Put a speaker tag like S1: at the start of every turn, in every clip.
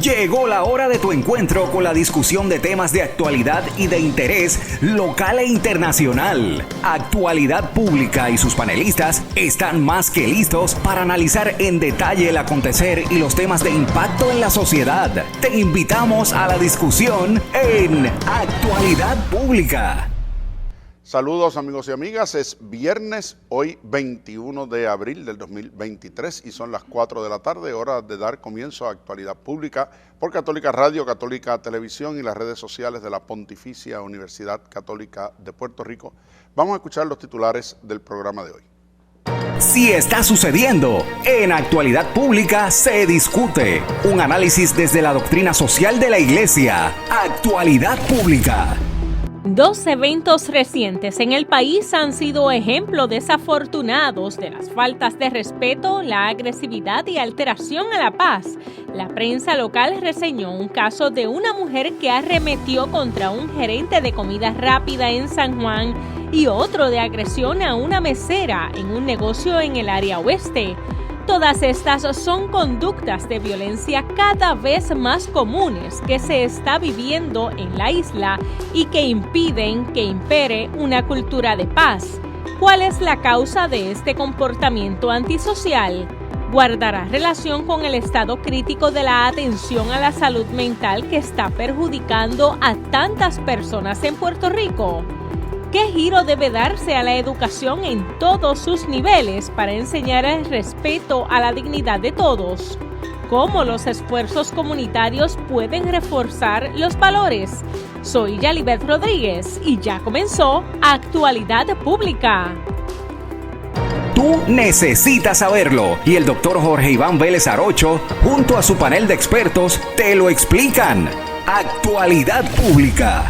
S1: Llegó la hora de tu encuentro con la discusión de temas de actualidad y de interés local e internacional. Actualidad Pública y sus panelistas están más que listos para analizar en detalle el acontecer y los temas de impacto en la sociedad. Te invitamos a la discusión en Actualidad Pública.
S2: Saludos amigos y amigas, es viernes, hoy 21 de abril del 2023 y son las 4 de la tarde, hora de dar comienzo a Actualidad Pública por Católica Radio, Católica Televisión y las redes sociales de la Pontificia Universidad Católica de Puerto Rico. Vamos a escuchar los titulares del programa de hoy.
S1: Si está sucediendo, en Actualidad Pública se discute. Un análisis desde la doctrina social de la Iglesia. Actualidad Pública.
S3: Dos eventos recientes en el país han sido ejemplos desafortunados de las faltas de respeto, la agresividad y alteración a la paz. La prensa local reseñó un caso de una mujer que arremetió contra un gerente de comida rápida en San Juan y otro de agresión a una mesera en un negocio en el área oeste. Todas estas son conductas de violencia cada vez más comunes que se está viviendo en la isla y que impiden que impere una cultura de paz. ¿Cuál es la causa de este comportamiento antisocial? ¿Guardará relación con el estado crítico de la atención a la salud mental que está perjudicando a tantas personas en Puerto Rico? ¿Qué giro debe darse a la educación en todos sus niveles para enseñar el respeto a la dignidad de todos? ¿Cómo los esfuerzos comunitarios pueden reforzar los valores? Soy Yalibeth Rodríguez y ya comenzó Actualidad Pública.
S1: Tú necesitas saberlo y el doctor Jorge Iván Vélez Arocho, junto a su panel de expertos, te lo explican. Actualidad Pública.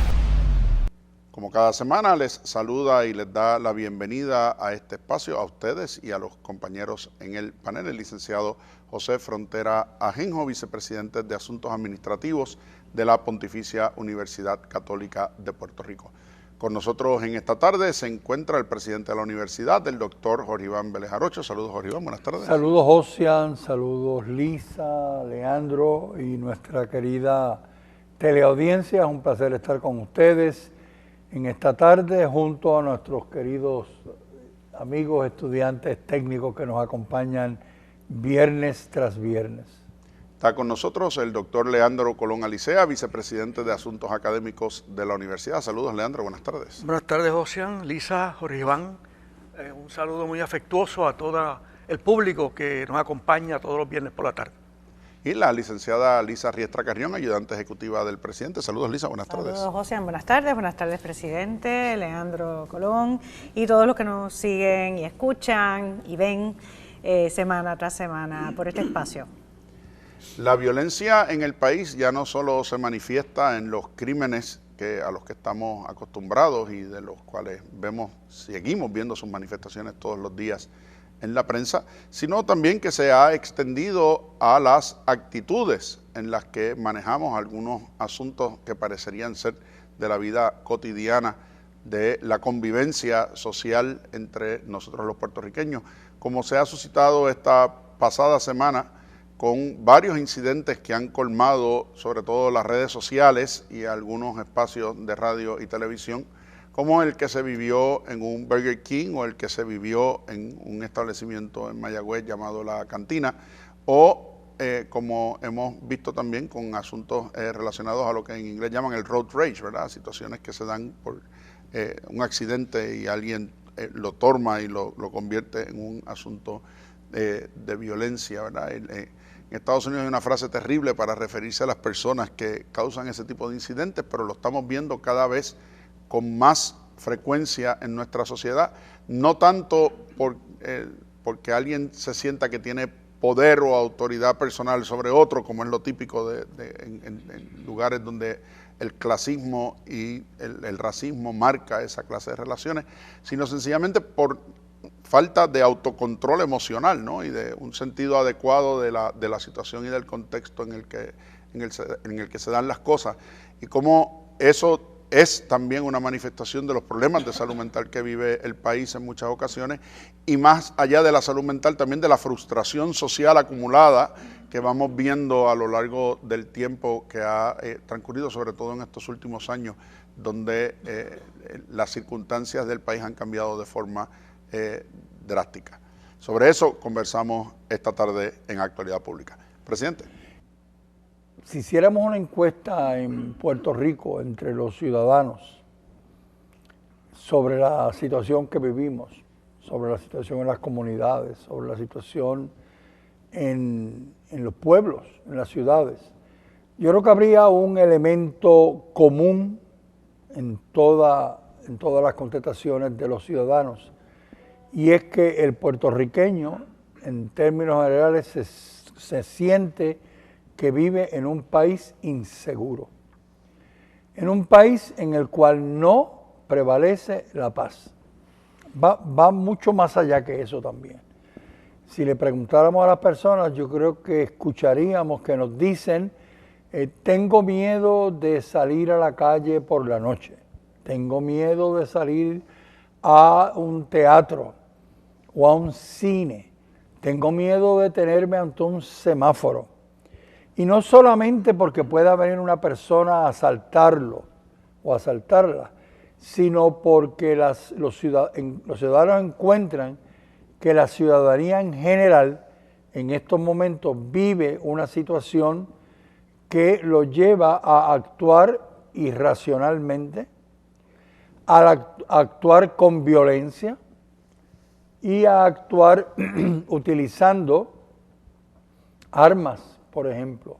S2: Como cada semana les saluda y les da la bienvenida a este espacio a ustedes y a los compañeros en el panel, el licenciado José Frontera Ajenjo, vicepresidente de Asuntos Administrativos de la Pontificia Universidad Católica de Puerto Rico. Con nosotros en esta tarde se encuentra el presidente de la universidad, el doctor Jorge Iván Vélez Arocho. Saludos, Jorge Iván, buenas tardes.
S4: Saludos, Josian, saludos, Lisa, Leandro y nuestra querida teleaudiencia. Es un placer estar con ustedes en esta tarde junto a nuestros queridos amigos, estudiantes técnicos que nos acompañan viernes tras viernes.
S2: Está con nosotros el doctor Leandro Colón Alicea, vicepresidente de Asuntos Académicos de la Universidad. Saludos, Leandro, buenas tardes.
S5: Buenas tardes, Josian, Lisa, Jorge Iván. Un saludo muy afectuoso a todo el público que nos acompaña todos los viernes por la tarde.
S2: Y la licenciada Lisa Riestra Carrión, ayudante ejecutiva del presidente. Saludos, Lisa, buenas tardes.
S6: Saludos, José, buenas tardes, presidente, Leandro Colón, y todos los que nos siguen y escuchan y ven semana tras semana por este espacio.
S2: La violencia en el país ya no solo se manifiesta en los crímenes a los que estamos acostumbrados y de los cuales seguimos viendo sus manifestaciones todos los días en la prensa, sino también que se ha extendido a las actitudes en las que manejamos algunos asuntos que parecerían ser de la vida cotidiana, de la convivencia social entre nosotros los puertorriqueños, como se ha suscitado esta pasada semana con varios incidentes que han colmado sobre todo las redes sociales y algunos espacios de radio y televisión, como el que se vivió en un Burger King o el que se vivió en un establecimiento en Mayagüez llamado La Cantina, o como hemos visto también con asuntos relacionados a lo que en inglés llaman el road rage, ¿verdad? Situaciones que se dan por un accidente y alguien lo torma y lo convierte en un asunto de violencia, ¿verdad? En Estados Unidos hay una frase terrible para referirse a las personas que causan ese tipo de incidentes, pero lo estamos viendo cada vez con más frecuencia en nuestra sociedad, no tanto porque alguien se sienta que tiene poder o autoridad personal sobre otro, como es lo típico en lugares donde el clasismo y el racismo marca esa clase de relaciones, sino sencillamente por falta de autocontrol emocional, ¿no? Y de un sentido adecuado de la situación y del contexto en el que se dan las cosas, y cómo eso es también una manifestación de los problemas de salud mental que vive el país en muchas ocasiones, y más allá de la salud mental, también de la frustración social acumulada que vamos viendo a lo largo del tiempo que ha transcurrido, sobre todo en estos últimos años, donde las circunstancias del país han cambiado de forma drástica. Sobre eso conversamos esta tarde en Actualidad Pública. Presidente.
S4: Si hiciéramos una encuesta en Puerto Rico entre los ciudadanos sobre la situación que vivimos, sobre la situación en las comunidades, sobre la situación en los pueblos, en las ciudades, yo creo que habría un elemento común en todas las contestaciones de los ciudadanos, y es que el puertorriqueño, en términos generales, se siente que vive en un país inseguro, en un país en el cual no prevalece la paz. Va mucho más allá que eso también. Si le preguntáramos a las personas, yo creo que escucharíamos que nos dicen, tengo miedo de salir a la calle por la noche, tengo miedo de salir a un teatro o a un cine, tengo miedo de detenerme ante un semáforo. Y no solamente porque pueda venir una persona a asaltarlo o asaltarla, sino porque los ciudadanos encuentran que la ciudadanía en general en estos momentos vive una situación que lo lleva a actuar irracionalmente, a actuar con violencia y a actuar utilizando armas, por ejemplo.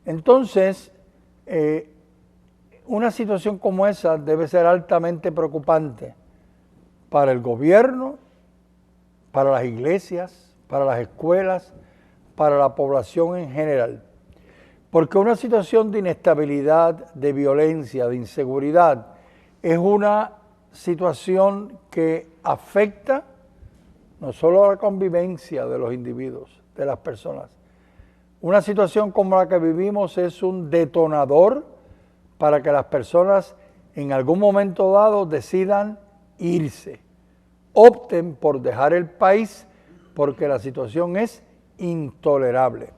S4: Entonces, una situación como esa debe ser altamente preocupante para el gobierno, para las iglesias, para las escuelas, para la población en general. Porque una situación de inestabilidad, de violencia, de inseguridad, es una situación que afecta no solo a la convivencia de los individuos, de las personas. Una situación como la que vivimos es un detonador para que las personas en algún momento dado decidan irse, opten por dejar el país porque la situación es intolerable.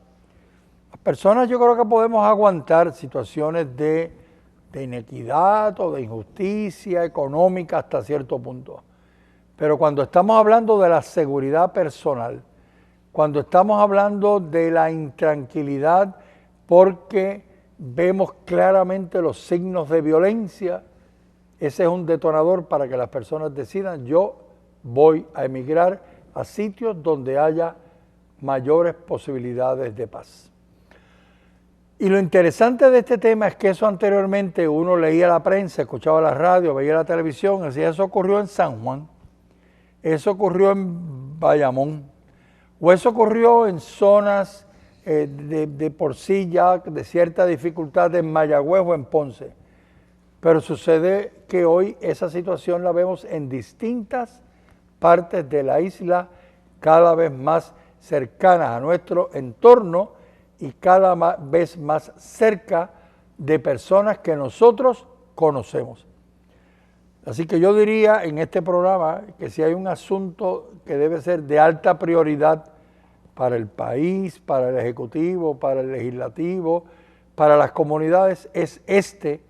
S4: Las personas, yo creo que podemos aguantar situaciones de inequidad o de injusticia económica hasta cierto punto. Pero cuando estamos hablando de la seguridad personal, cuando estamos hablando de la intranquilidad porque vemos claramente los signos de violencia, ese es un detonador para que las personas decidan, yo voy a emigrar a sitios donde haya mayores posibilidades de paz. Y lo interesante de este tema es que eso anteriormente uno leía la prensa, escuchaba la radio, veía la televisión, decía, eso ocurrió en San Juan, eso ocurrió en Bayamón, o eso ocurrió en zonas de por sí ya de cierta dificultad en Mayagüez o en Ponce. Pero sucede que hoy esa situación la vemos en distintas partes de la isla, cada vez más cercanas a nuestro entorno y cada vez más cerca de personas que nosotros conocemos. Así que yo diría en este programa que si hay un asunto que debe ser de alta prioridad para el país, para el Ejecutivo, para el Legislativo, para las comunidades, es este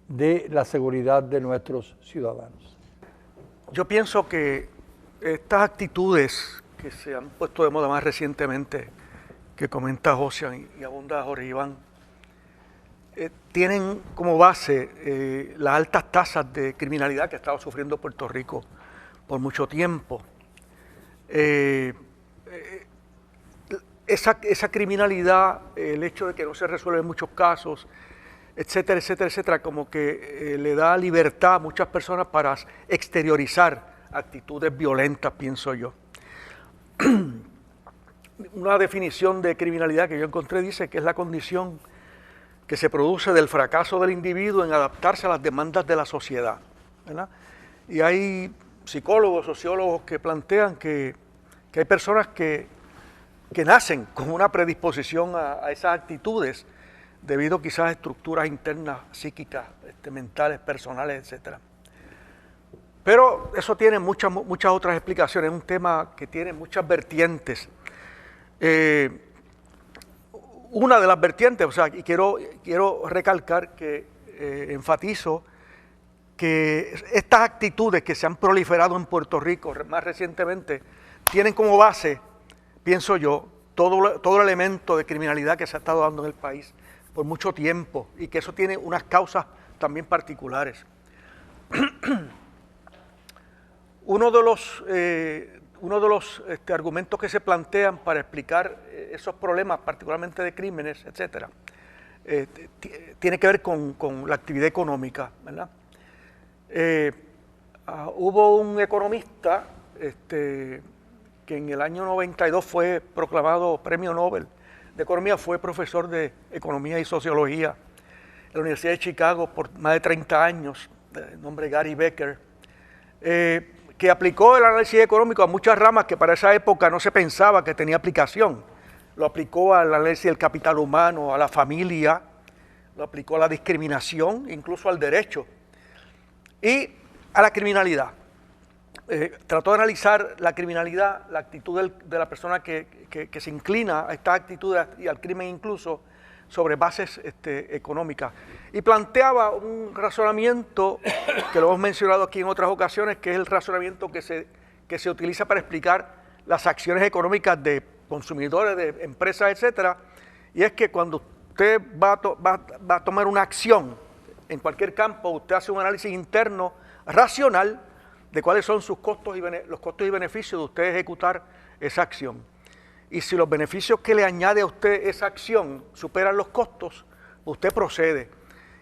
S4: de la seguridad de nuestros ciudadanos.
S5: Yo pienso que estas actitudes que se han puesto de moda más recientemente, que comenta Josian y abunda Jorge Iván, tienen como base las altas tasas de criminalidad que ha estado sufriendo Puerto Rico por mucho tiempo. Esa criminalidad, el hecho de que no se resuelven muchos casos, etcétera, etcétera, etcétera, como que le da libertad a muchas personas para exteriorizar actitudes violentas, pienso yo. Una definición de criminalidad que yo encontré dice que es la condición que se produce del fracaso del individuo en adaptarse a las demandas de la sociedad, ¿verdad? Y hay psicólogos, sociólogos que plantean que hay personas que nacen con una predisposición a esas actitudes debido quizás a estructuras internas, psíquicas, mentales, personales, etc. Pero eso tiene muchas otras explicaciones, es un tema que tiene muchas vertientes. Una de las vertientes, o sea, y quiero recalcar que enfatizo que estas actitudes que se han proliferado en Puerto Rico más recientemente tienen como base, pienso yo, todo el elemento de criminalidad que se ha estado dando en el país por mucho tiempo y que eso tiene unas causas también particulares. Uno de los argumentos que se plantean para explicar esos problemas, particularmente de crímenes, etcétera, tiene que ver con la actividad económica, ¿verdad? Hubo un economista que en el año 92 fue proclamado Premio Nobel de Economía, fue profesor de Economía y Sociología en la Universidad de Chicago por más de 30 años, de nombre Gary Becker, que aplicó el análisis económico a muchas ramas que para esa época no se pensaba que tenía aplicación. Lo aplicó al análisis del capital humano, a la familia, lo aplicó a la discriminación, incluso al derecho, y a la criminalidad. Trató de analizar la criminalidad, la actitud de la persona que se inclina a estas actitudes y al crimen incluso, sobre bases económicas. Y planteaba un razonamiento que lo hemos mencionado aquí en otras ocasiones, que es el razonamiento que se utiliza para explicar las acciones económicas de consumidores, de empresas, etcétera. Y es que cuando usted va a tomar una acción en cualquier campo, usted hace un análisis interno racional de cuáles son sus costos los costos y beneficios de usted ejecutar esa acción. Y si los beneficios que le añade a usted esa acción superan los costos, usted procede.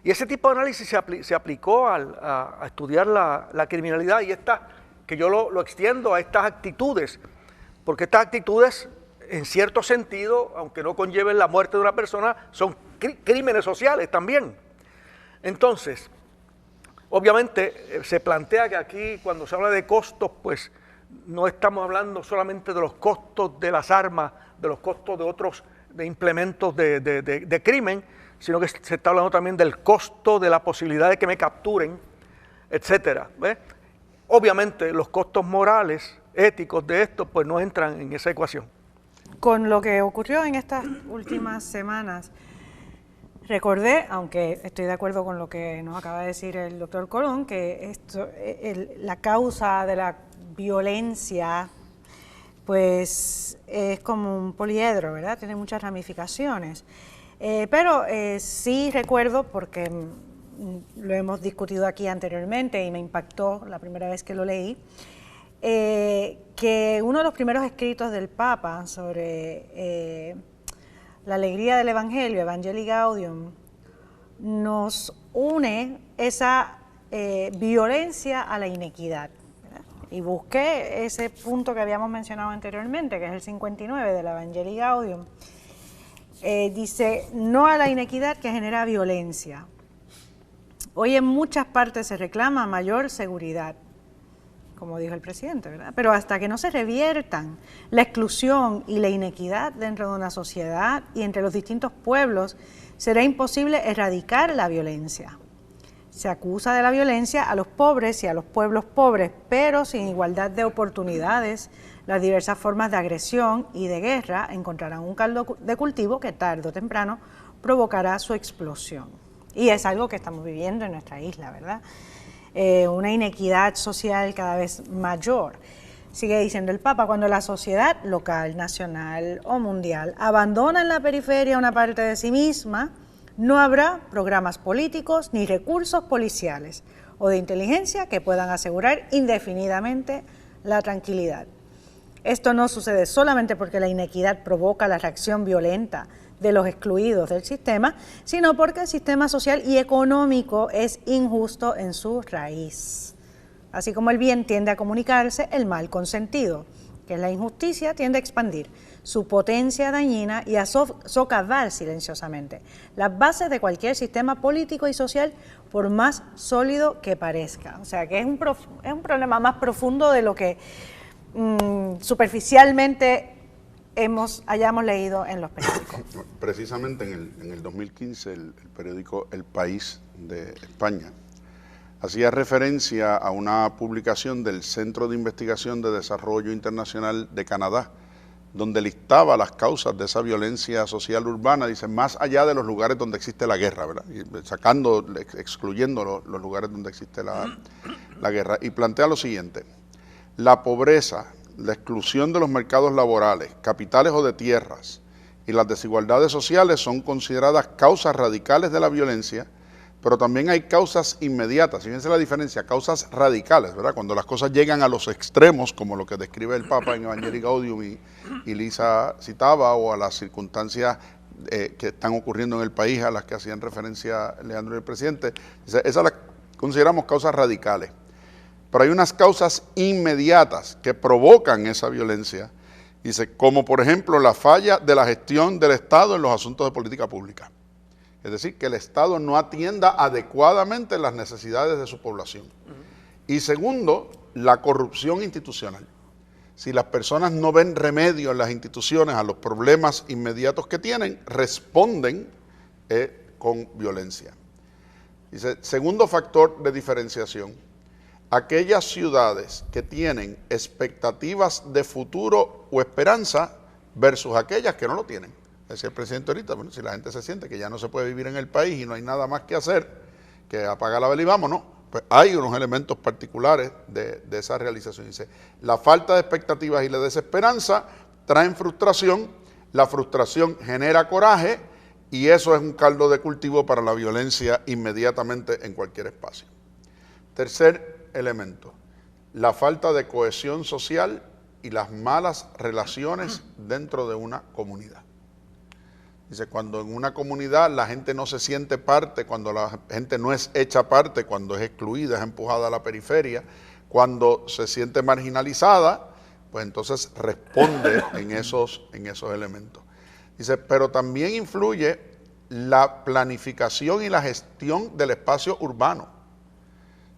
S5: Y ese tipo de análisis se aplicó a estudiar la criminalidad, y que yo lo extiendo a estas actitudes, porque estas actitudes, en cierto sentido, aunque no conlleven la muerte de una persona, son crímenes sociales también. Entonces, obviamente se plantea que aquí, cuando se habla de costos, pues no estamos hablando solamente de los costos de las armas, de los costos de otros implementos de crimen, sino que se está hablando también del costo de la posibilidad de que me capturen, etcétera. ¿Ves? Obviamente los costos morales, éticos de esto, pues no entran en esa ecuación.
S6: Con lo que ocurrió en estas últimas semanas, recordé, aunque estoy de acuerdo con lo que nos acaba de decir el doctor Colón, que la causa de la violencia pues es como un poliedro, ¿verdad? Tiene muchas ramificaciones. Pero sí recuerdo, porque lo hemos discutido aquí anteriormente y me impactó la primera vez que lo leí, que uno de los primeros escritos del Papa sobre la alegría del Evangelio, Evangelii Gaudium, nos une esa violencia a la inequidad. Y busqué ese punto que habíamos mencionado anteriormente, que es el 59 de la Evangelii Gaudium. Dice, no a la inequidad que genera violencia. Hoy en muchas partes se reclama mayor seguridad, como dijo el presidente, ¿verdad? Pero hasta que no se reviertan la exclusión y la inequidad dentro de una sociedad y entre los distintos pueblos, será imposible erradicar la violencia. Se acusa de la violencia a los pobres y a los pueblos pobres, pero sin igualdad de oportunidades, las diversas formas de agresión y de guerra encontrarán un caldo de cultivo que tarde o temprano provocará su explosión. Y es algo que estamos viviendo en nuestra isla, ¿verdad? Una inequidad social cada vez mayor. Sigue diciendo el Papa, cuando la sociedad local, nacional o mundial abandona en la periferia una parte de sí misma, no habrá programas políticos ni recursos policiales o de inteligencia que puedan asegurar indefinidamente la tranquilidad. Esto no sucede solamente porque la inequidad provoca la reacción violenta de los excluidos del sistema, sino porque el sistema social y económico es injusto en su raíz. Así como el bien tiende a comunicarse, el mal consentido, que es la injusticia, tiende a expandir su potencia dañina y a socavar silenciosamente las bases de cualquier sistema político y social, por más sólido que parezca. O sea que es un problema más profundo de lo que superficialmente hayamos leído en los periódicos.
S2: Precisamente en el 2015 el periódico El País de España hacía referencia a una publicación del Centro de Investigación de Desarrollo Internacional de Canadá, donde listaba las causas de esa violencia social urbana, dice, más allá de los lugares donde existe la guerra, ¿verdad? Y excluyendo los lugares donde existe la guerra. Y plantea lo siguiente: la pobreza, la exclusión de los mercados laborales, capitales o de tierras y las desigualdades sociales son consideradas causas radicales de la violencia, pero también hay causas inmediatas. Fíjense la diferencia, causas radicales, ¿verdad? Cuando las cosas llegan a los extremos, como lo que describe el Papa en Evangelii Gaudium y Lisa citaba, o a las circunstancias que están ocurriendo en el país, a las que hacían referencia Leandro y el presidente, esas las consideramos causas radicales. Pero hay unas causas inmediatas que provocan esa violencia, dice, como por ejemplo la falla de la gestión del Estado en los asuntos de política pública. Es decir, que el Estado no atienda adecuadamente las necesidades de su población. Y segundo, la corrupción institucional. Si las personas no ven remedio en las instituciones a los problemas inmediatos que tienen, responden con violencia. Dice, segundo factor de diferenciación, aquellas ciudades que tienen expectativas de futuro o esperanza versus aquellas que no lo tienen. Decía el presidente ahorita, bueno, si la gente se siente que ya no se puede vivir en el país y no hay nada más que hacer que apagar la vela y vámonos, pues hay unos elementos particulares de esa realización. Dice, la falta de expectativas y la desesperanza traen frustración, la frustración genera coraje y eso es un caldo de cultivo para la violencia inmediatamente en cualquier espacio. Tercer elemento, la falta de cohesión social y las malas relaciones dentro de una comunidad. Dice, cuando en una comunidad la gente no se siente parte, cuando la gente no es hecha parte, cuando es excluida, es empujada a la periferia, cuando se siente marginalizada, pues entonces responde en esos elementos. Dice, pero también influye la planificación y la gestión del espacio urbano.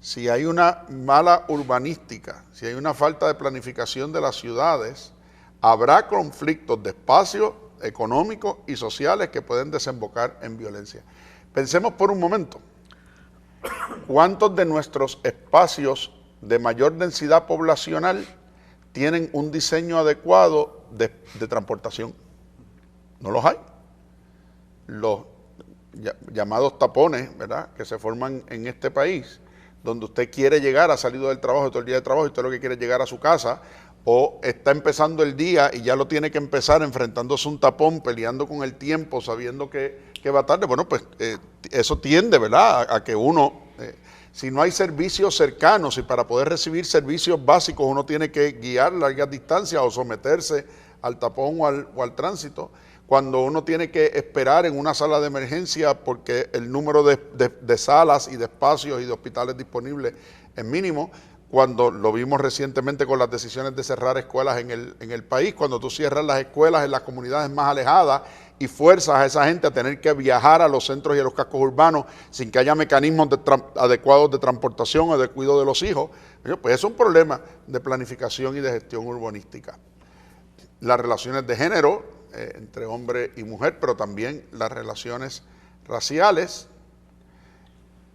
S2: Si hay una mala urbanística, si hay una falta de planificación de las ciudades, habrá conflictos de espacio económicos y sociales que pueden desembocar en violencia. Pensemos por un momento, ¿cuántos de nuestros espacios de mayor densidad poblacional tienen un diseño adecuado de transportación? No los hay. Los llamados tapones, ¿verdad?, que se forman en este país, donde usted quiere llegar, ha salido del trabajo todo el día de trabajo y usted lo que quiere es llegar a su casa, o está empezando el día y ya lo tiene que empezar enfrentándose a un tapón, peleando con el tiempo, sabiendo que va tarde. Bueno, pues eso tiende, ¿verdad?, a que uno, si no hay servicios cercanos y para poder recibir servicios básicos uno tiene que guiar largas distancias o someterse al tapón o al tránsito, cuando uno tiene que esperar en una sala de emergencia porque el número de salas y de espacios y de hospitales disponibles es mínimo, cuando lo vimos recientemente con las decisiones de cerrar escuelas en el país, cuando tú cierras las escuelas en las comunidades más alejadas y fuerzas a esa gente a tener que viajar a los centros y a los cascos urbanos sin que haya mecanismos adecuados de transportación o de cuidado de los hijos, pues es un problema de planificación y de gestión urbanística. Las relaciones de género entre hombre y mujer, pero también las relaciones raciales.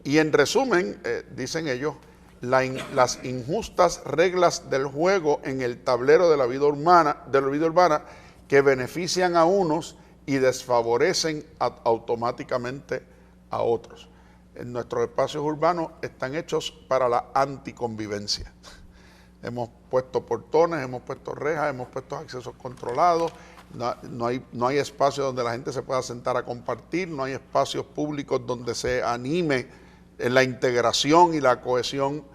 S2: Y en resumen, dicen ellos, las injustas reglas del juego en el tablero de la vida urbana que benefician a unos y desfavorecen automáticamente a otros. En nuestros espacios urbanos están hechos para la anticonvivencia. Hemos puesto portones, hemos puesto rejas, hemos puesto accesos controlados, no hay espacios donde la gente se pueda sentar a compartir, no hay espacios públicos donde se anime en la integración y la cohesión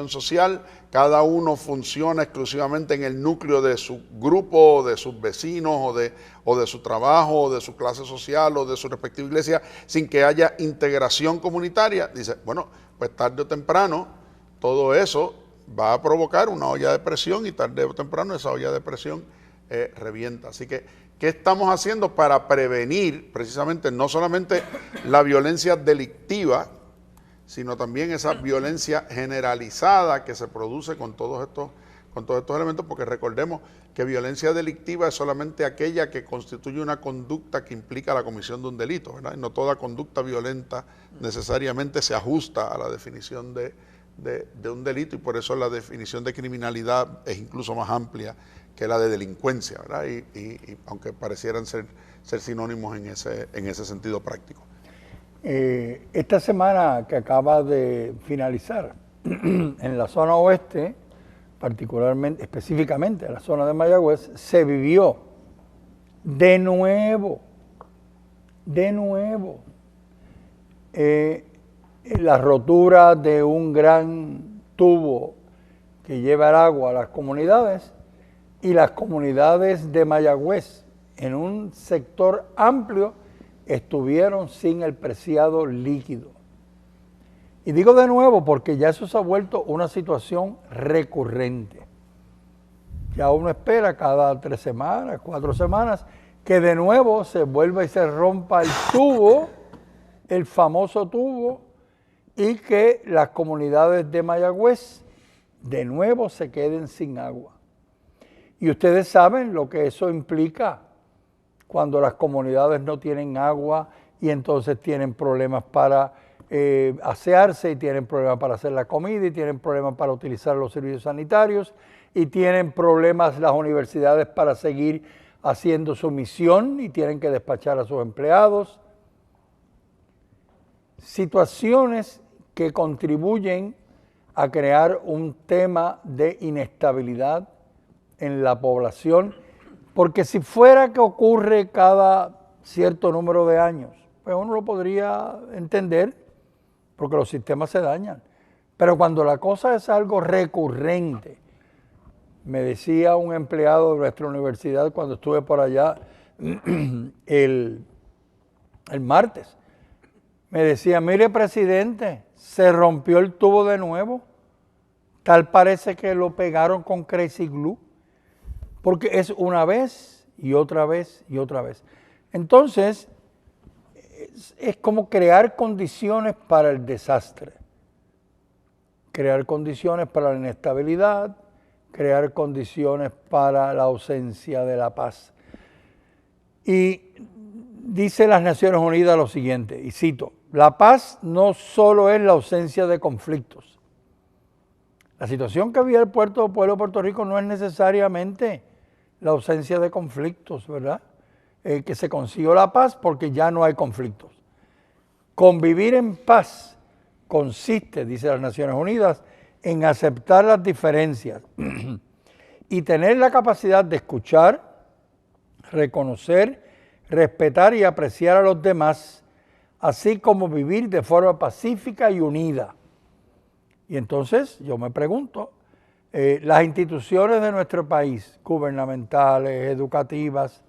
S2: social. Cada uno funciona exclusivamente en el núcleo de su grupo, de sus vecinos, o de su trabajo, o de su clase social, o de su respectiva iglesia, sin que haya integración comunitaria. Dice, bueno, pues tarde o temprano todo eso va a provocar una olla de presión y tarde o temprano esa olla de presión revienta. Así que, ¿qué estamos haciendo para prevenir precisamente no solamente la violencia delictiva, sino también esa violencia generalizada que se produce con todos con todos estos elementos, porque recordemos que violencia delictiva es solamente aquella que constituye una conducta que implica la comisión de un delito, ¿verdad? Y no toda conducta violenta necesariamente se ajusta a la definición de un delito, y por eso la definición de criminalidad es incluso más amplia que la de delincuencia, ¿verdad? Y aunque parecieran ser sinónimos en ese sentido práctico.
S4: Esta semana que acaba de finalizar, en la zona oeste, particularmente, específicamente en la zona de Mayagüez, se vivió de nuevo, la rotura de un gran tubo que lleva el agua a las comunidades, y las comunidades de Mayagüez, en un sector amplio, estuvieron sin el preciado líquido. Y digo de nuevo porque ya eso se ha vuelto una situación recurrente. Ya uno espera cada 3 semanas, 4 semanas, que de nuevo se vuelva y se rompa el tubo, el famoso tubo, y que las comunidades de Mayagüez de nuevo se queden sin agua. Y ustedes saben lo que eso implica cuando las comunidades no tienen agua y entonces tienen problemas para asearse, y tienen problemas para hacer la comida, y tienen problemas para utilizar los servicios sanitarios, y tienen problemas las universidades para seguir haciendo su misión, y tienen que despachar a sus empleados. Situaciones que contribuyen a crear un tema de inestabilidad en la población, porque si fuera que ocurre cada cierto número de años, pues uno lo podría entender, porque los sistemas se dañan. Pero cuando la cosa es algo recurrente, me decía un empleado de nuestra universidad cuando estuve por allá el martes, me decía, mire presidente, se rompió el tubo de nuevo, tal parece que lo pegaron con Crazy Glue, porque es una vez y otra vez y otra vez. Entonces, es como crear condiciones para el desastre, crear condiciones para la inestabilidad, crear condiciones para la ausencia de la paz. Y dice las Naciones Unidas lo siguiente, y cito, la paz no solo es la ausencia de conflictos. La situación que vive el pueblo de Puerto Rico no es necesariamente la ausencia de conflictos, ¿verdad? Que se consiguió la paz porque ya no hay conflictos. Convivir en paz consiste, dice las Naciones Unidas, en aceptar las diferencias y tener la capacidad de escuchar, reconocer, respetar y apreciar a los demás, así como vivir de forma pacífica y unida. Y entonces yo me pregunto, las instituciones de nuestro país, gubernamentales, educativas,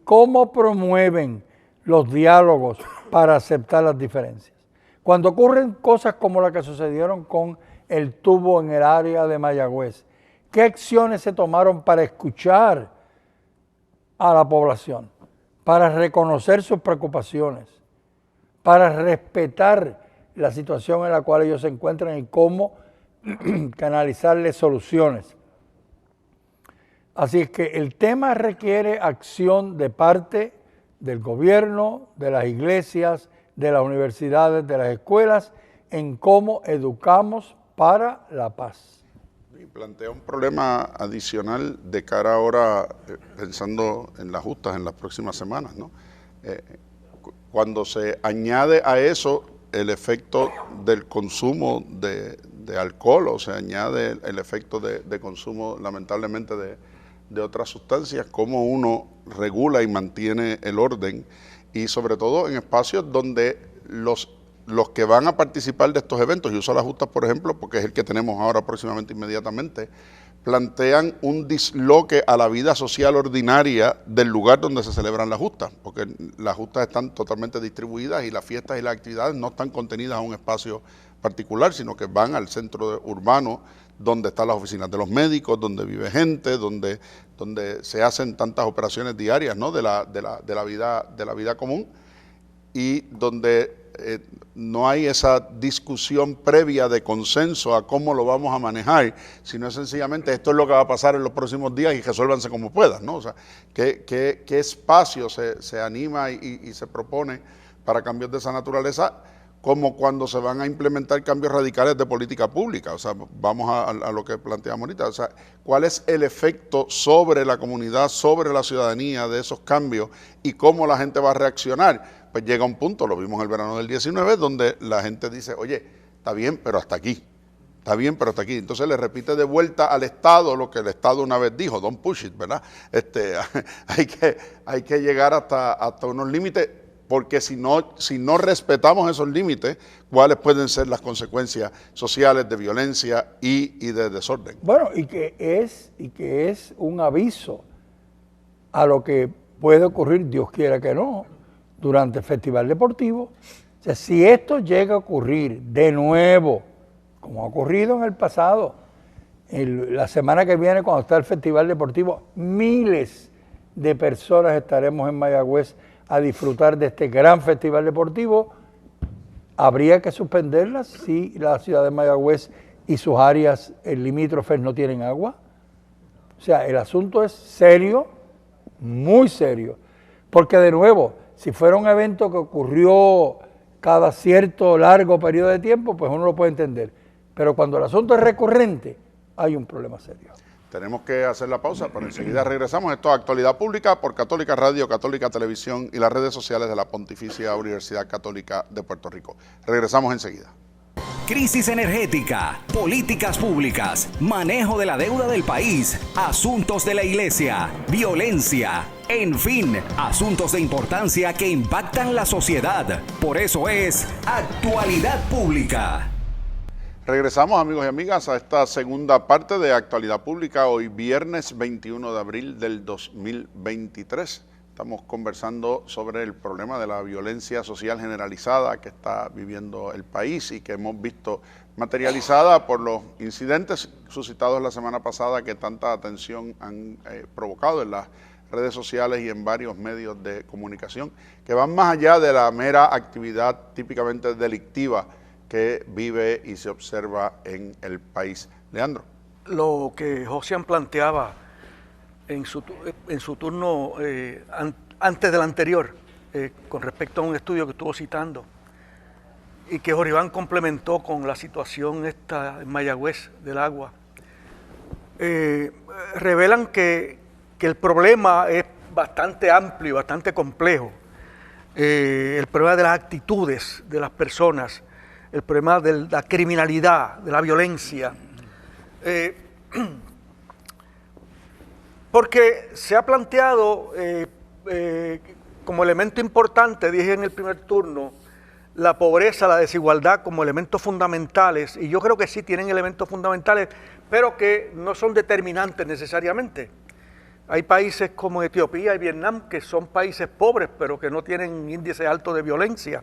S4: ¿cómo promueven los diálogos para aceptar las diferencias? Cuando ocurren cosas como las que sucedieron con el tubo en el área de Mayagüez, ¿qué acciones se tomaron para escuchar a la población, para reconocer sus preocupaciones, para respetar la situación en la cual ellos se encuentran y cómo canalizarles soluciones? Así es que el tema requiere acción de parte del gobierno, de las iglesias, de las universidades, de las escuelas, en cómo educamos para la paz.
S2: Y plantea un problema adicional de cara ahora, pensando en las justas en las próximas semanas, ¿no? Cuando se añade a eso el efecto del consumo de alcohol, o se añade el efecto de consumo, lamentablemente, de otras sustancias, cómo uno regula y mantiene el orden, y sobre todo en espacios donde los que van a participar de estos eventos, y uso las justas por ejemplo, porque es el que tenemos ahora próximamente, inmediatamente, plantean un disloque a la vida social ordinaria del lugar donde se celebran las justas, porque las justas están totalmente distribuidas y las fiestas y las actividades no están contenidas a un espacio particular, sino que van al centro urbano, donde están las oficinas de los médicos, donde vive gente, donde se hacen tantas operaciones diarias, ¿no? de la vida común, y donde no hay esa discusión previa de consenso a cómo lo vamos a manejar, sino sencillamente esto es lo que va a pasar en los próximos días y resuélvanse como puedan, ¿no? O sea, ¿qué espacio se anima y se propone para cambios de esa naturaleza, como cuando se van a implementar cambios radicales de política pública? O sea, vamos a lo que planteamos ahorita, o sea, ¿cuál es el efecto sobre la comunidad, sobre la ciudadanía de esos cambios y cómo la gente va a reaccionar? Pues llega un punto, lo vimos el verano del 19, donde la gente dice, oye, está bien, pero hasta aquí. Está bien, pero hasta aquí. Entonces le repite de vuelta al Estado lo que el Estado una vez dijo, don't push it, ¿verdad? Hay que llegar hasta unos límites, porque si no respetamos esos límites, ¿cuáles pueden ser las consecuencias sociales de violencia y de desorden?
S4: Bueno, y que es un aviso a lo que puede ocurrir, Dios quiera que no, durante el Festival Deportivo. O sea, si esto llega a ocurrir de nuevo, como ha ocurrido en el pasado, la semana que viene cuando está el Festival Deportivo, miles de personas estaremos en Mayagüez a disfrutar de este gran Festival Deportivo. Habría que suspenderlas si la ciudad de Mayagüez y sus áreas limítrofes no tienen agua. O sea, el asunto es serio, muy serio, porque de nuevo, si fuera un evento que ocurrió cada cierto largo periodo de tiempo, pues uno lo puede entender. Pero cuando el asunto es recurrente, hay un problema serio.
S2: Tenemos que hacer la pausa, pero enseguida regresamos. Esto es Actualidad Pública por Católica Radio, Católica Televisión y las redes sociales de la Pontificia Universidad Católica de Puerto Rico. Regresamos enseguida.
S1: Crisis energética, políticas públicas, manejo de la deuda del país, asuntos de la iglesia, violencia, en fin, asuntos de importancia que impactan la sociedad. Por eso es Actualidad Pública.
S2: Regresamos, amigos y amigas, a esta segunda parte de Actualidad Pública, hoy viernes 21 de abril del 2023. Estamos conversando sobre el problema de la violencia social generalizada que está viviendo el país y que hemos visto materializada por los incidentes suscitados la semana pasada que tanta atención han provocado en las redes sociales y en varios medios de comunicación, que van más allá de la mera actividad típicamente delictiva que vive y se observa en el país. Leandro.
S5: Lo que Josian planteaba en su turno antes del anterior, con respecto a un estudio que estuvo citando, y que Joribán complementó con la situación esta en Mayagüez del agua, revelan que el problema es bastante amplio y bastante complejo. El problema de las actitudes de las personas, el problema de la criminalidad, de la violencia, porque se ha planteado como elemento importante, dije en el primer turno, la pobreza, la desigualdad como elementos fundamentales, y yo creo que sí tienen elementos fundamentales, pero que no son determinantes necesariamente. Hay países como Etiopía y Vietnam que son países pobres, pero que no tienen índice alto de violencia.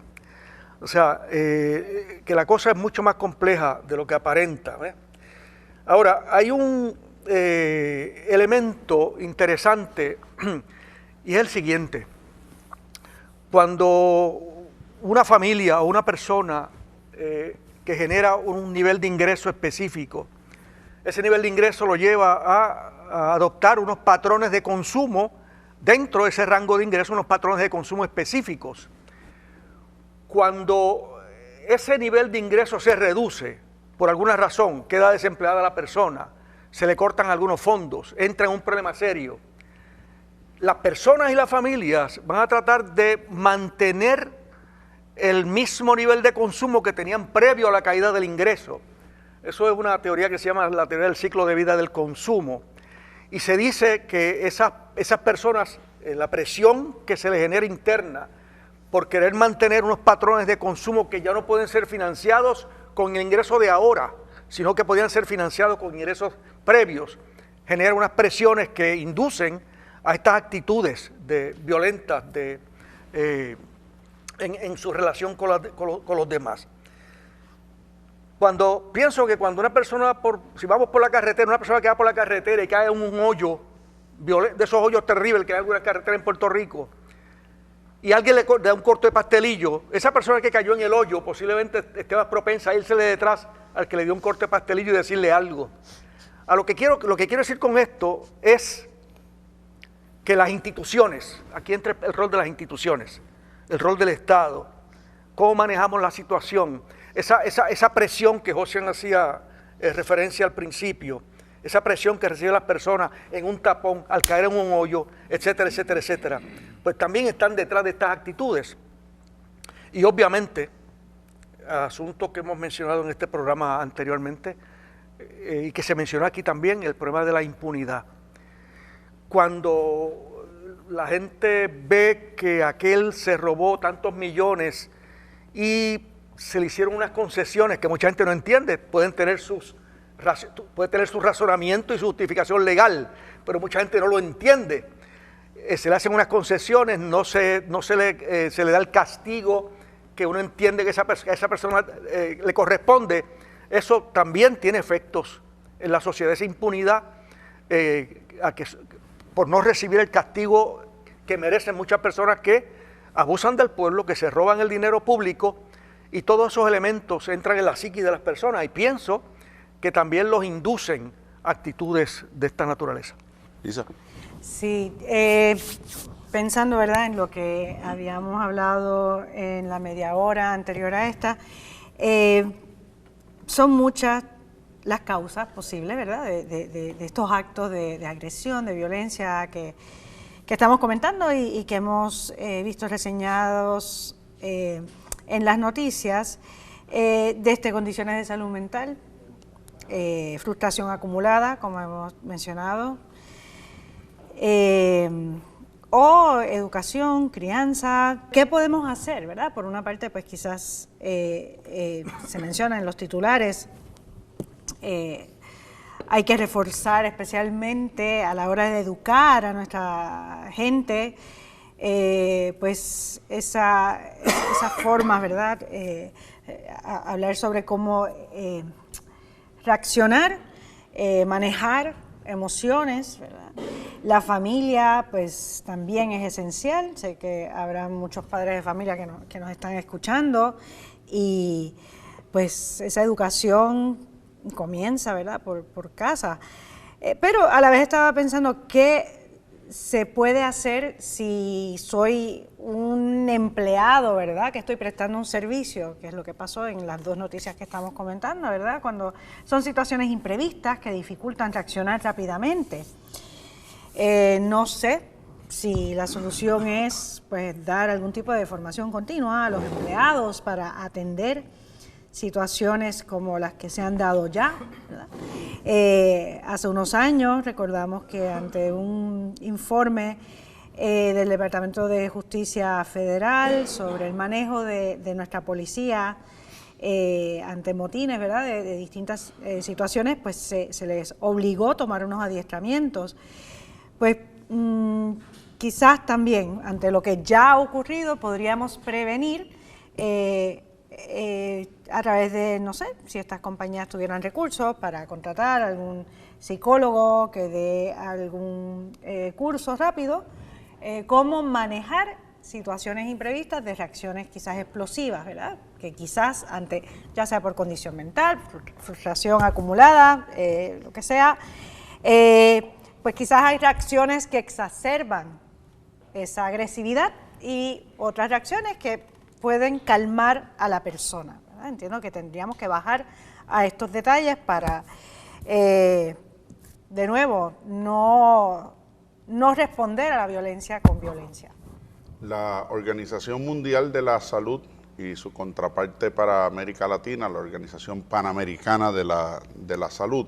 S5: O sea, que la cosa es mucho más compleja de lo que aparenta, ¿eh? Ahora, hay un elemento interesante y es el siguiente. Cuando una familia o una persona que genera un nivel de ingreso específico, ese nivel de ingreso lo lleva a adoptar unos patrones de consumo, dentro de ese rango de ingreso, unos patrones de consumo específicos. Cuando ese nivel de ingreso se reduce, por alguna razón, queda desempleada la persona, se le cortan algunos fondos, entra en un problema serio, las personas y las familias van a tratar de mantener el mismo nivel de consumo que tenían previo a la caída del ingreso. Eso es una teoría que se llama la teoría del ciclo de vida del consumo. Y se dice que esas personas, la presión que se les genera interna por querer mantener unos patrones de consumo que ya no pueden ser financiados con el ingreso de ahora, sino que podían ser financiados con ingresos previos, genera unas presiones que inducen a estas actitudes violentas en su relación con los demás. Pienso que cuando una persona, si vamos por la carretera, una persona que va por la carretera y cae en un hoyo, de esos hoyos terribles que hay en algunas carreteras en Puerto Rico, y alguien le da un corte de pastelillo, esa persona que cayó en el hoyo posiblemente esté más propensa a írsele detrás al que le dio un corte de pastelillo y decirle algo. Lo que quiero decir con esto es que las instituciones, aquí entra el rol de las instituciones, el rol del Estado, cómo manejamos la situación, esa presión que José hacía referencia al principio, esa presión que reciben las personas en un tapón, al caer en un hoyo, etcétera, etcétera, etcétera, pues también están detrás de estas actitudes. Y obviamente, asuntos que hemos mencionado en este programa anteriormente, y que se mencionó aquí también, el problema de la impunidad. Cuando la gente ve que aquel se robó tantos millones y se le hicieron unas concesiones que mucha gente no entiende, puede tener su razonamiento y su justificación legal, pero mucha gente no lo entiende. Se le hacen unas concesiones, se le da el castigo que uno entiende que a esa persona le corresponde. Eso también tiene efectos en la sociedad, esa impunidad por no recibir el castigo que merecen muchas personas que abusan del pueblo, que se roban el dinero público, y todos esos elementos entran en la psiquis de las personas, y pienso que también los inducen a actitudes de esta naturaleza.
S2: Lisa.
S6: Sí, pensando, ¿verdad?, en lo que habíamos hablado en la media hora anterior a esta, son muchas las causas posibles, ¿verdad?, de estos actos de agresión, de violencia que estamos comentando y que hemos visto reseñados en las noticias, desde condiciones de salud mental, frustración acumulada, como hemos mencionado, o educación, crianza. ¿Qué podemos hacer, verdad? Por una parte, pues quizás se menciona en los titulares, hay que reforzar especialmente a la hora de educar a nuestra gente, pues esas formas, ¿verdad? Hablar sobre cómo reaccionar, manejar emociones, ¿verdad? La familia, pues también es esencial. Sé que habrá muchos padres de familia que nos están escuchando, y pues esa educación comienza, ¿verdad?, por casa. Pero a la vez estaba pensando qué se puede hacer si soy un empleado, ¿verdad?, que estoy prestando un servicio, que es lo que pasó en las dos noticias que estamos comentando, ¿verdad?, cuando son situaciones imprevistas que dificultan reaccionar rápidamente. No sé si la solución es, pues, dar algún tipo de formación continua a los empleados para atender situaciones como las que se han dado ya, ¿verdad? Hace unos años recordamos que ante un informe del Departamento de Justicia Federal sobre el manejo de nuestra policía ante motines, ¿verdad?, de distintas situaciones, pues se les obligó a tomar unos adiestramientos. Pues quizás también ante lo que ya ha ocurrido podríamos prevenir a través de, no sé, si estas compañías tuvieran recursos para contratar a algún psicólogo que dé algún curso rápido, cómo manejar situaciones imprevistas de reacciones quizás explosivas, ¿verdad? Que quizás ya sea por condición mental, frustración acumulada, lo que sea, pues quizás hay reacciones que exacerban esa agresividad y otras reacciones que pueden calmar a la persona, ¿verdad? Entiendo que tendríamos que bajar a estos detalles para, de nuevo, no responder a la violencia con violencia.
S2: La Organización Mundial de la Salud y su contraparte para América Latina, la Organización Panamericana de la Salud,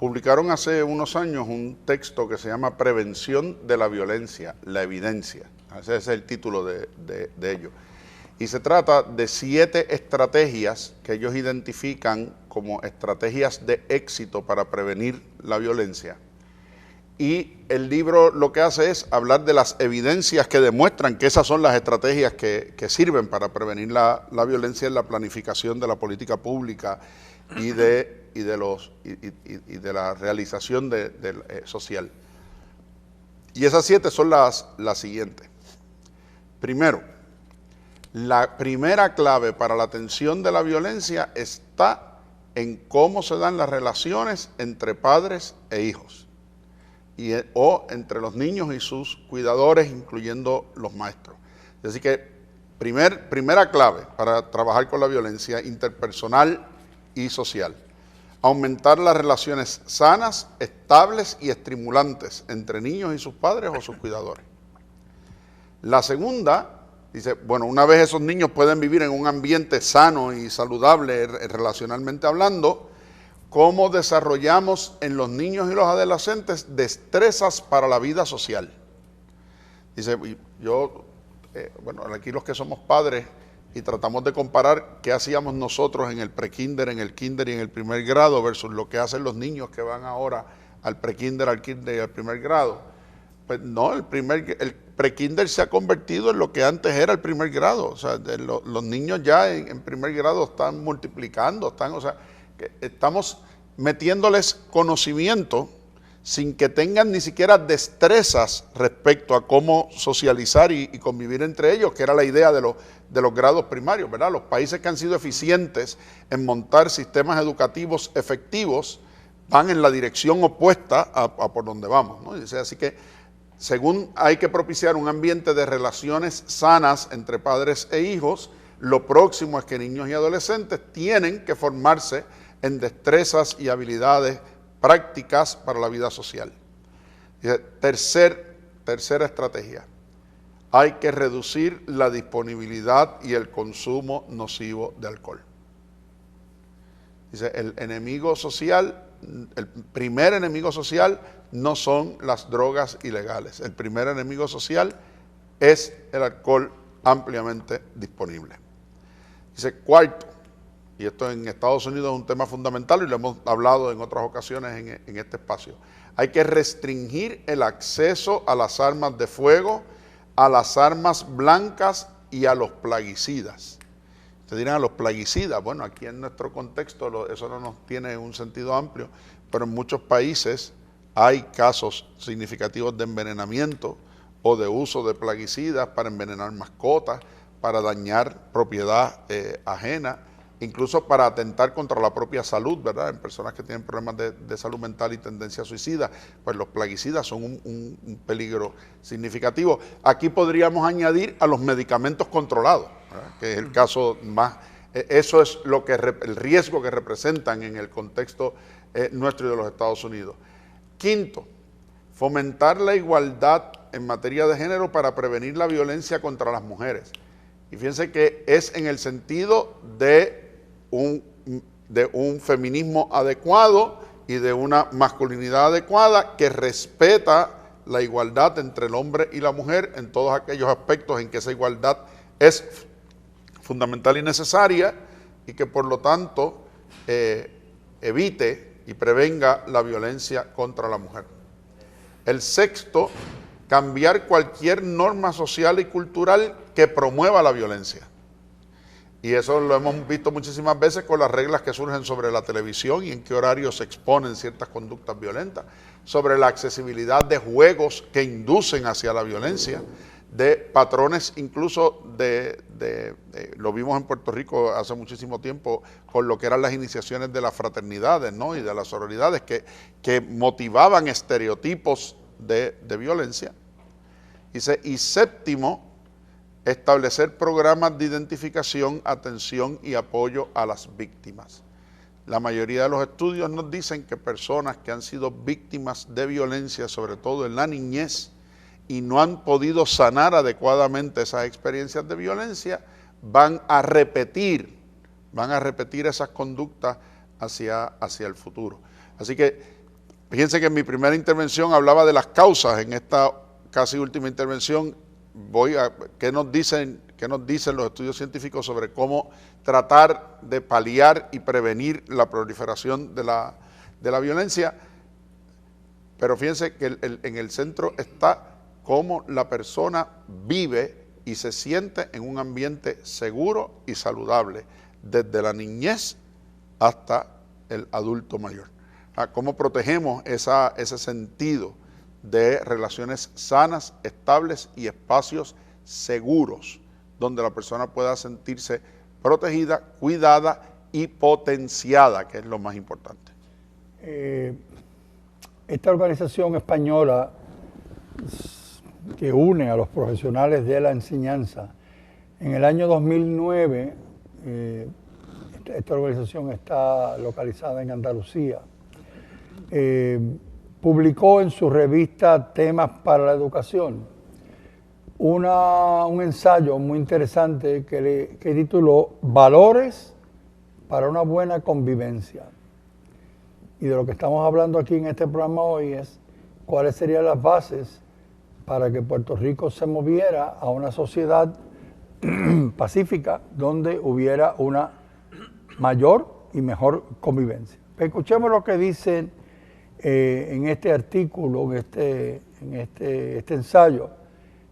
S2: publicaron hace unos años un texto que se llama Prevención de la Violencia, la evidencia. Ese es el título de ello. Y se trata de 7 estrategias que ellos identifican como estrategias de éxito para prevenir la violencia. Y el libro lo que hace es hablar de las evidencias que demuestran que esas son las estrategias que sirven para prevenir la violencia en la planificación de la política pública y de la realización social. Y esas 7 son las siguientes. Primero, la primera clave para la atención de la violencia está en cómo se dan las relaciones entre padres e hijos, o entre los niños y sus cuidadores, incluyendo los maestros. Así que primera clave para trabajar con la violencia interpersonal y social: aumentar las relaciones sanas, estables y estimulantes entre niños y sus padres o sus cuidadores. La segunda, dice, bueno, una vez esos niños pueden vivir en un ambiente sano y saludable relacionalmente hablando, ¿cómo desarrollamos en los niños y los adolescentes destrezas para la vida social? Dice, bueno, aquí los que somos padres y tratamos de comparar qué hacíamos nosotros en el prekinder, en el kinder y en el primer grado versus lo que hacen los niños que van ahora al prekinder, al kinder y al primer grado. Pues no, el prekinder se ha convertido en lo que antes era el primer grado. O sea, los niños ya en primer grado están multiplicando, estamos metiéndoles conocimiento sin que tengan ni siquiera destrezas respecto a cómo socializar y convivir entre ellos, que era la idea de los grados primarios, ¿verdad? Los países que han sido eficientes en montar sistemas educativos efectivos van en la dirección opuesta a por donde vamos, ¿no? Así que, según hay que propiciar un ambiente de relaciones sanas entre padres e hijos, lo próximo es que niños y adolescentes tienen que formarse en destrezas y habilidades prácticas para la vida social. Tercera estrategia: hay que reducir la disponibilidad y el consumo nocivo de alcohol. Dice, el primer enemigo social no son las drogas ilegales. El primer enemigo social es el alcohol ampliamente disponible. Dice, cuarto, y esto en Estados Unidos es un tema fundamental y lo hemos hablado en otras ocasiones en este espacio, hay que restringir el acceso a las armas de fuego, a las armas blancas y a los plaguicidas. Ustedes dirán, a los plaguicidas. Bueno, aquí en nuestro contexto eso no nos tiene un sentido amplio, pero en muchos países hay casos significativos de envenenamiento o de uso de plaguicidas para envenenar mascotas, para dañar propiedad ajena, incluso para atentar contra la propia salud, ¿verdad? En personas que tienen problemas de salud mental y tendencia suicida, pues los plaguicidas son un peligro significativo. Aquí podríamos añadir a los medicamentos controlados, ¿verdad? Que es el caso más, eso es el riesgo que representan en el contexto nuestro y de los Estados Unidos. Quinto, fomentar la igualdad en materia de género para prevenir la violencia contra las mujeres. Y fíjense que es en el sentido de un feminismo adecuado y de una masculinidad adecuada que respeta la igualdad entre el hombre y la mujer en todos aquellos aspectos en que esa igualdad es fundamental y necesaria, y que por lo tanto evite y prevenga la violencia contra la mujer. El sexto, cambiar cualquier norma social y cultural que promueva la violencia. Y eso lo hemos visto muchísimas veces con las reglas que surgen sobre la televisión y en qué horario se exponen ciertas conductas violentas, sobre la accesibilidad de juegos que inducen hacia la violencia, de patrones incluso lo vimos en Puerto Rico hace muchísimo tiempo con lo que eran las iniciaciones de las fraternidades, ¿no? Y de las sororidades que motivaban estereotipos de violencia. Y séptimo, establecer programas de identificación, atención y apoyo a las víctimas. La mayoría de los estudios nos dicen que personas que han sido víctimas de violencia, sobre todo en la niñez, y no han podido sanar adecuadamente esas experiencias de violencia, van a repetir esas conductas hacia el futuro. Así que fíjense que en mi primera intervención hablaba de las causas. En esta casi última intervención ¿qué nos dicen los estudios científicos sobre cómo tratar de paliar y prevenir la proliferación de la violencia? Pero fíjense que en el centro está cómo la persona vive y se siente en un ambiente seguro y saludable, desde la niñez hasta el adulto mayor. Cómo protegemos ese sentido de relaciones sanas, estables y espacios seguros, donde la persona pueda sentirse protegida, cuidada y potenciada, que es lo más importante.
S4: Esta organización española que une a los profesionales de la enseñanza, en el año 2009, esta organización está localizada en Andalucía, publicó en su revista Temas para la Educación un ensayo muy interesante que tituló Valores para una buena convivencia. Y de lo que estamos hablando aquí en este programa hoy es cuáles serían las bases para que Puerto Rico se moviera a una sociedad pacífica donde hubiera una mayor y mejor convivencia. Escuchemos lo que dicen en este artículo, en este ensayo,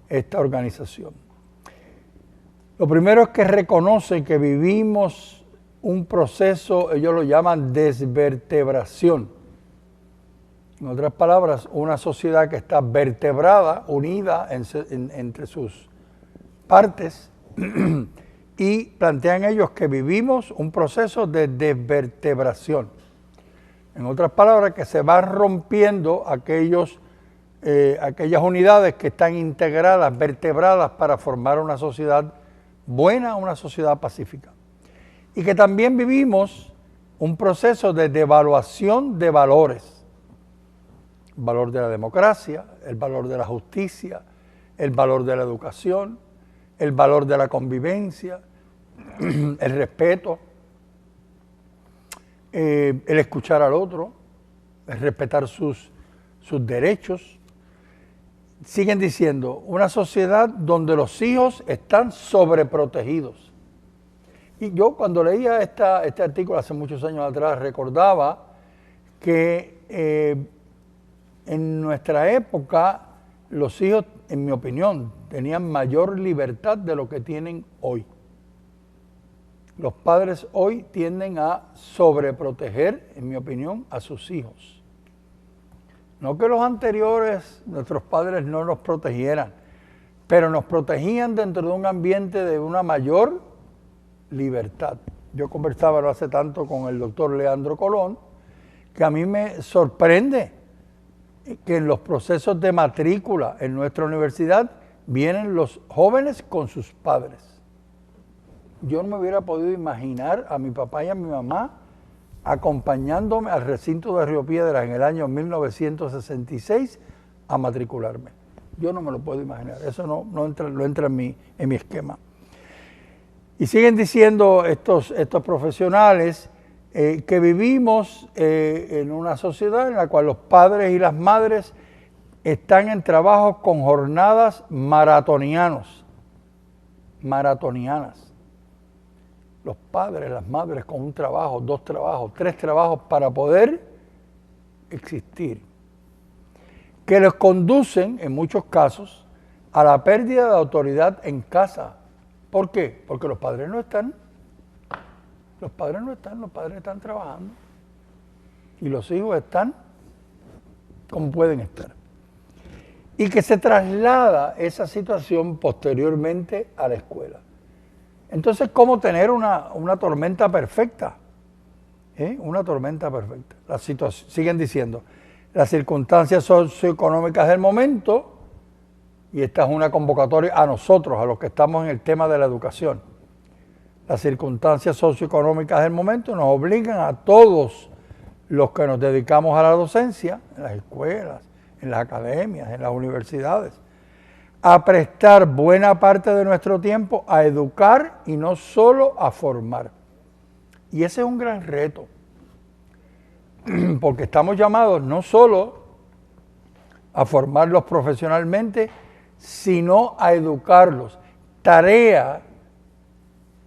S4: esta organización. Lo primero es que reconoce que vivimos un proceso, ellos lo llaman desvertebración. En otras palabras, una sociedad que está vertebrada, unida entre sus partes, y plantean ellos que vivimos un proceso de desvertebración. En otras palabras, que se van rompiendo aquellas unidades que están integradas, vertebradas para formar una sociedad buena, una sociedad pacífica. Y que también vivimos un proceso de devaluación de valores. El valor de la democracia, el valor de la justicia, el valor de la educación, el valor de la convivencia, el respeto, el escuchar al otro, el respetar sus derechos. Siguen diciendo, una sociedad donde los hijos están sobreprotegidos. Y yo cuando leía este artículo hace muchos años atrás recordaba que en nuestra época los hijos, en mi opinión, tenían mayor libertad de lo que tienen hoy. Los padres hoy tienden a sobreproteger, en mi opinión, a sus hijos. No que los anteriores, nuestros padres no nos protegieran, pero nos protegían dentro de un ambiente de una mayor libertad. Yo conversaba no hace tanto con el doctor Leandro Colón, que a mí me sorprende que en los procesos de matrícula en nuestra universidad vienen los jóvenes con sus padres. Yo no me hubiera podido imaginar a mi papá y a mi mamá acompañándome al recinto de Río Piedras en el año 1966 a matricularme. Yo no me lo puedo imaginar, eso no entra en mi esquema. Y siguen diciendo estos profesionales que vivimos en una sociedad en la cual los padres y las madres están en trabajos con jornadas maratonianas. Los padres, las madres con un trabajo, 2 trabajos, 3 trabajos para poder existir. Que les conducen, en muchos casos, a la pérdida de autoridad en casa. ¿Por qué? Porque los padres no están. Los padres están trabajando. Y los hijos están como pueden estar. Y que se traslada esa situación posteriormente a la escuela. Entonces, ¿cómo tener una tormenta perfecta? Una tormenta perfecta. Siguen diciendo, las circunstancias socioeconómicas del momento, y esta es una convocatoria a nosotros, a los que estamos en el tema de la educación. Las circunstancias socioeconómicas del momento nos obligan a todos los que nos dedicamos a la docencia, en las escuelas, en las academias, en las universidades, a prestar buena parte de nuestro tiempo a educar y no solo a formar. Y ese es un gran reto, porque estamos llamados no solo a formarlos profesionalmente, sino a educarlos. Tarea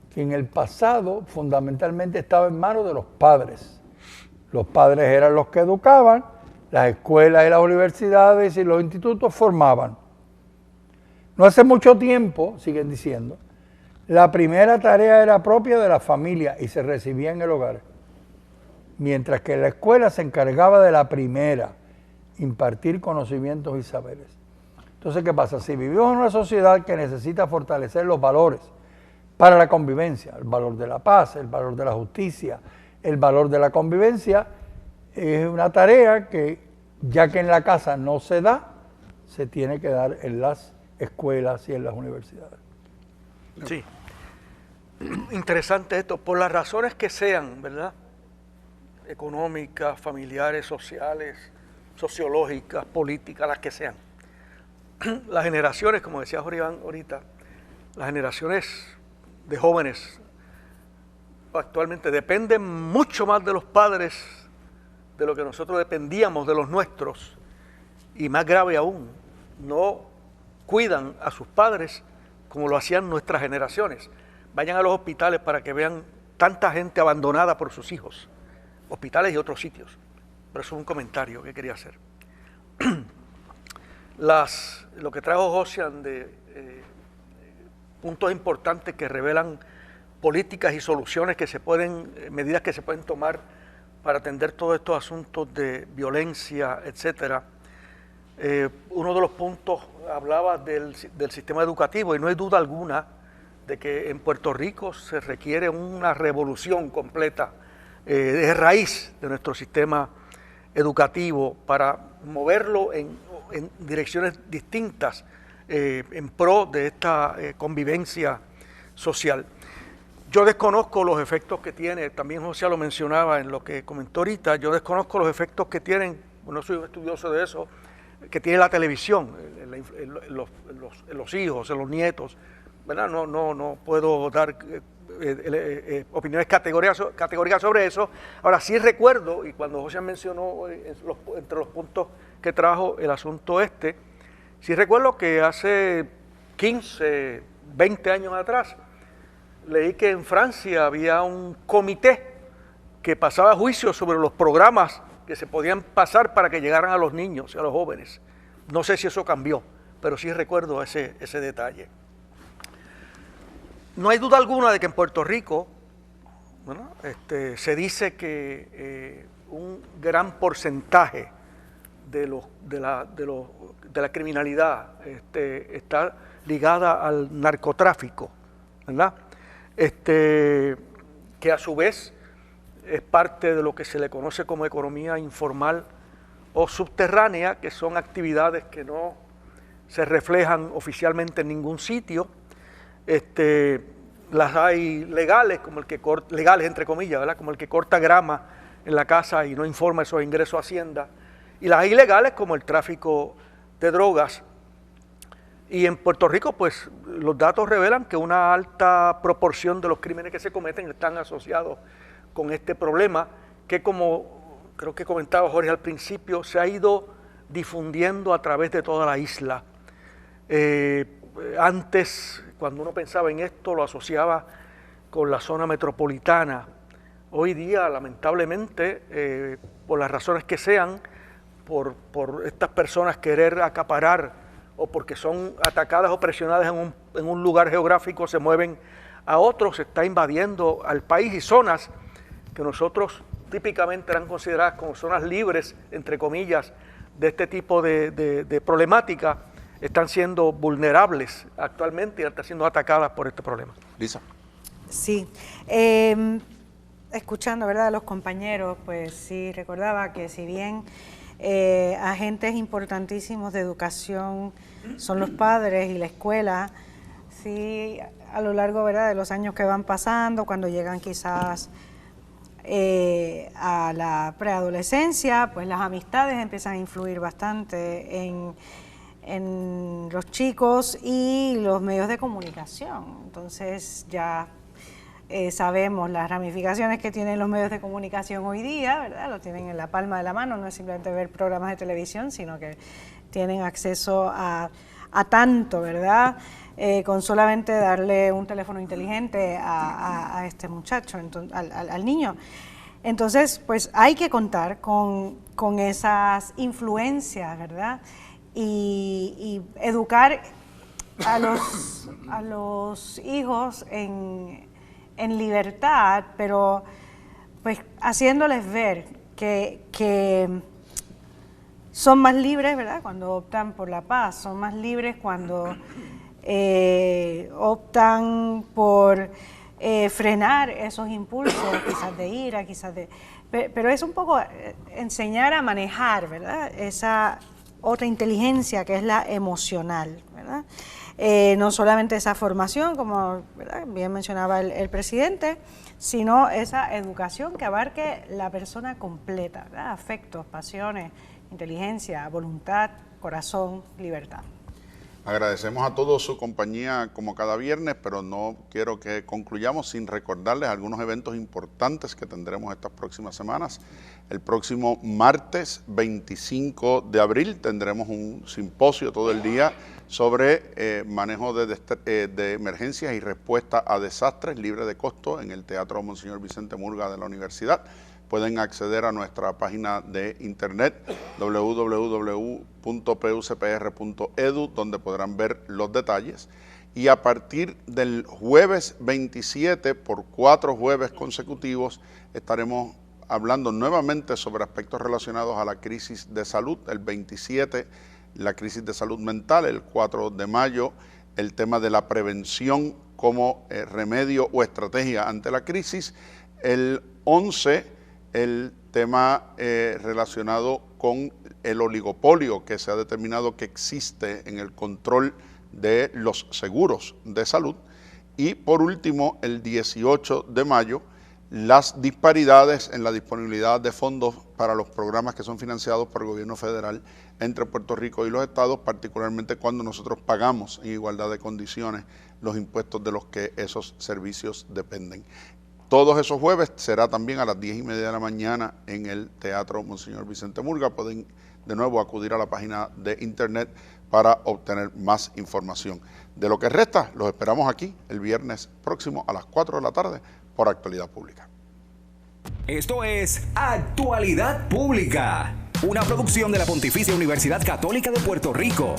S4: que en el pasado fundamentalmente estaba en manos de los padres. Los padres eran los que educaban, las escuelas y las universidades y los institutos formaban. No hace mucho tiempo, siguen diciendo, la primera tarea era propia de la familia y se recibía en el hogar, mientras que la escuela se encargaba de la primera, impartir conocimientos y saberes. Entonces, ¿qué pasa? Si vivimos en una sociedad que necesita fortalecer los valores para la convivencia, el valor de la paz, el valor de la justicia, el valor de la convivencia, es una tarea que, ya que en la casa no se da, se tiene que dar en las escuelas y en las universidades.
S5: Sí. Interesante esto, por las razones que sean, ¿verdad? Económicas, familiares, sociales, sociológicas, políticas, las que sean. Las generaciones, como decía Jorge Iván ahorita, las generaciones de jóvenes actualmente dependen mucho más de los padres de lo que nosotros dependíamos de los nuestros, y más grave aún, no cuidan a sus padres como lo hacían nuestras generaciones. Vayan a los hospitales para que vean tanta gente abandonada por sus hijos, hospitales y otros sitios. Pero eso es un comentario que quería hacer. Lo que trajo Josian de puntos importantes que revelan políticas y soluciones que se pueden, medidas que se pueden tomar para atender todos estos asuntos de violencia, etcétera. Uno de los puntos hablaba del sistema educativo, y no hay duda alguna de que en Puerto Rico se requiere una revolución completa de raíz de nuestro sistema educativo para moverlo en direcciones distintas en pro de esta convivencia social. Yo desconozco los efectos que tiene, también José lo mencionaba en lo que comentó ahorita, yo desconozco los efectos que tienen, no soy un estudioso de eso, que tiene la televisión, los hijos, los nietos, ¿verdad? No puedo dar opiniones categóricas sobre eso. Ahora sí recuerdo, y cuando José mencionó entre los puntos que trajo el asunto sí recuerdo que hace 15, 20 años atrás, leí que en Francia había un comité que pasaba juicios sobre los programas que se podían pasar para que llegaran a los niños y a los jóvenes. No sé si eso cambió, pero sí recuerdo ese detalle. No hay duda alguna de que en Puerto Rico, bueno, se dice que un gran porcentaje de la criminalidad está ligada al narcotráfico, ¿verdad? Que a su vez es parte de lo que se le conoce como economía informal o subterránea, que son actividades que no se reflejan oficialmente en ningún sitio. Las hay legales, como legales entre comillas, ¿verdad? Como el que corta grama en la casa y no informa esos ingresos a Hacienda, y las hay ilegales como el tráfico de drogas. Y en Puerto Rico, pues, los datos revelan que una alta proporción de los crímenes que se cometen están asociados con este problema, que, como creo que comentaba Jorge al principio, se ha ido difundiendo a través de toda la isla. Antes, cuando uno pensaba en esto, lo asociaba con la zona metropolitana. Hoy día, lamentablemente, por las razones que sean, por estas personas querer acaparar o porque son atacadas o presionadas en un lugar geográfico, se mueven a otros, se está invadiendo al país, y zonas que nosotros típicamente eran consideradas como zonas libres, entre comillas, de este tipo de problemática, están siendo vulnerables actualmente y están siendo atacadas por este problema.
S2: Lisa.
S6: Sí, escuchando, ¿verdad?, a los compañeros, pues sí, recordaba que si bien agentes importantísimos de educación son los padres y la escuela, sí, a lo largo, ¿verdad?, de los años que van pasando, cuando llegan quizás a la preadolescencia, pues las amistades empiezan a influir bastante en los chicos y los medios de comunicación. Entonces ya sabemos las ramificaciones que tienen los medios de comunicación hoy día, ¿verdad? Lo tienen en la palma de la mano, no es simplemente ver programas de televisión, sino que tienen acceso a tanto, ¿verdad? Con solamente darle un teléfono inteligente a este muchacho, al niño. Entonces, pues hay que contar con esas influencias, ¿verdad? Y educar a los hijos en libertad, pero pues haciéndoles ver que son más libres, ¿verdad?, cuando optan por la paz, son más libres cuando optan por frenar esos impulsos, quizás de ira, quizás de... Pero es un poco enseñar a manejar, ¿verdad?, esa otra inteligencia que es la emocional, ¿verdad? No solamente esa formación, como, ¿verdad?, bien mencionaba el presidente, sino esa educación que abarque la persona completa, ¿verdad?, afectos, pasiones, inteligencia, voluntad, corazón, libertad.
S2: Agradecemos a todos su compañía como cada viernes, pero no quiero que concluyamos sin recordarles algunos eventos importantes que tendremos estas próximas semanas. El próximo martes 25 de abril tendremos un simposio todo el día sobre manejo de emergencias y respuesta a desastres libre de costo en el Teatro Monseñor Vicente Murga de la Universidad. Pueden acceder a nuestra página de internet www.pucpr.edu, donde podrán ver los detalles. Y a partir del jueves 27, por 4 jueves consecutivos, estaremos hablando nuevamente sobre aspectos relacionados a la crisis de salud. El 27, la crisis de salud mental. El 4 de mayo, el tema de la prevención como remedio o estrategia ante la crisis. El 11, el tema relacionado con el oligopolio que se ha determinado que existe en el control de los seguros de salud. Y por último, el 18 de mayo, las disparidades en la disponibilidad de fondos para los programas que son financiados por el gobierno federal entre Puerto Rico y los estados, particularmente cuando nosotros pagamos en igualdad de condiciones los impuestos de los que esos servicios dependen. Todos esos jueves será también a las 10:30 de la mañana en el Teatro Monseñor Vicente Murga. Pueden de nuevo acudir a la página de internet para obtener más información. De lo que resta, los esperamos aquí el viernes próximo a las 4 de la tarde por Actualidad Pública.
S1: Esto es Actualidad Pública, una producción de la Pontificia Universidad Católica de Puerto Rico.